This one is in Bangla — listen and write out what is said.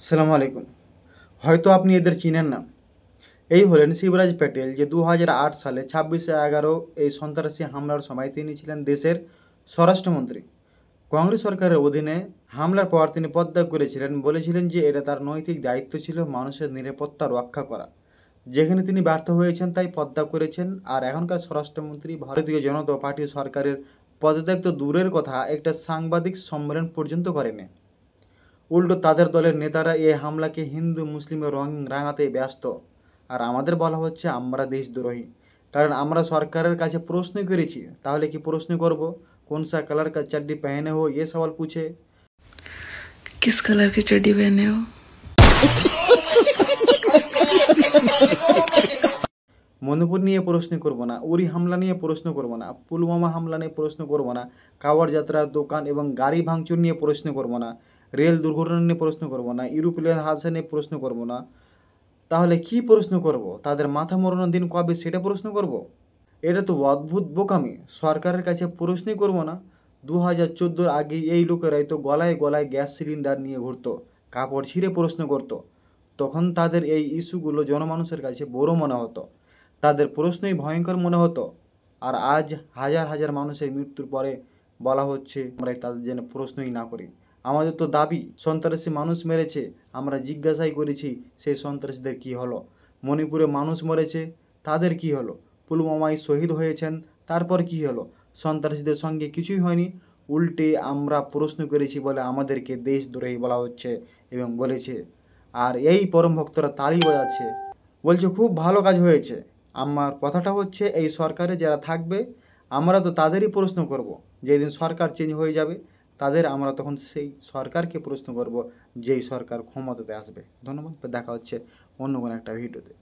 সালামু আলাইকুম। হয়তো আপনি এদের চিনেন না। এই হলেন শিবরাজ প্যাটেল, যে 2008 সালে 26/11 এই সন্ত্রাসী হামলার সময় তিনি ছিলেন দেশের স্বরাষ্ট্রমন্ত্রী। কংগ্রেস সরকারের অধীনে হামলার পর তিনি পদত্যাগ করেছিলেন, বলেছিলেন যে এটা তার নৈতিক দায়িত্ব ছিল মানুষের নিরাপত্তা রক্ষা করা। যেখানে তিনি ব্যর্থ হয়েছেন তাই পদত্যাগ করেছেন। আর এখনকার স্বরাষ্ট্রমন্ত্রী ভারতীয় জনতা পার্টি সরকারের পদত্যাগ তো দূরের কথা, একটা সাংবাদিক সম্মেলন পর্যন্ত করেনি। উল্টো তাদের দলের নেতারা এই হামলাকে হিন্দু মুসলিমের রং রাঙাতে ব্যস্ত। আর আমাদের বলা হচ্ছে আমরা দেশদ্রোহী, কারণ আমরা সরকারের কাছে প্রশ্ন করেছি। তাহলে কি প্রশ্ন করব? कौन सा कलर का चड्डी पहने हो, ये सवाल पूछे। किस कलर की चड्डी पहने हो? মণিপুর নিয়ে প্রশ্ন করব না, উরি হামলা নিয়ে প্রশ্ন করব না, পুলওয়ামা হামলা নিয়ে প্রশ্ন করব না, কাওয়াড় যাত্রা, দোকান এবং গাড়ি ভাঙচুর নিয়ে প্রশ্ন করব না, রেল দুর্ঘটনা নিয়ে প্রশ্ন করব না, ইউরোপ্লেন হাদসা নিয়ে প্রশ্ন করব না। তাহলে কি প্রশ্ন করব? তাদের মাথা মোড়ানোর দিন কবে সেটা প্রশ্ন করব? এটা তো অদ্ভুত বোকামি। সরকারের কাছে প্রশ্নই করব না। 2014 আগে এই লোকেরাই তো গলায় গলায় গ্যাস সিলিন্ডার নিয়ে ঘুরতো, কাপড় ছিঁড়ে প্রশ্ন করতো। তখন তাদের এই ইস্যুগুলো জনমানুষের কাছে বড় মনে হতো, তাদের প্রশ্নই ভয়ঙ্কর মনে হতো। আর আজ হাজার হাজার মানুষের মৃত্যুর পরে বলা হচ্ছে আমরা তাদের যেন প্রশ্নই না করি। আমাদের তো দাবি, সন্ত্রাসী মানুষ মেরেছে, আমরা জিজ্ঞাসাই করেছি সেই সন্ত্রাসীদের কী হলো। মণিপুরে মানুষ মরেছে, তাদের কি হলো? পুলওয়ামায় শহীদ হয়েছেন, তারপর কি হলো? সন্ত্রাসীদের সঙ্গে কিছুই হয়নি। উল্টে আমরা প্রশ্ন করেছি বলে আমাদেরকে দেশদ্রোহী বলা হচ্ছে এবং বলেছে। আর এই পরম ভক্তরা তালি বাজাচ্ছে, বলছে খুব ভালো কাজ হয়েছে। আমার কথাটা হচ্ছে, এই সরকারে যারা থাকবে আমরা তো তাদেরই প্রশ্ন করব। যেদিন সরকার চেঞ্জ হয়ে যাবে তাদের আমরা তখন সেই সরকারকে প্রশ্ন করব, যেই সরকার ক্ষমতাতে আসবে। ধন্যবাদ। দেখা হচ্ছে অন্য কোনো একটা ভিডিওতে।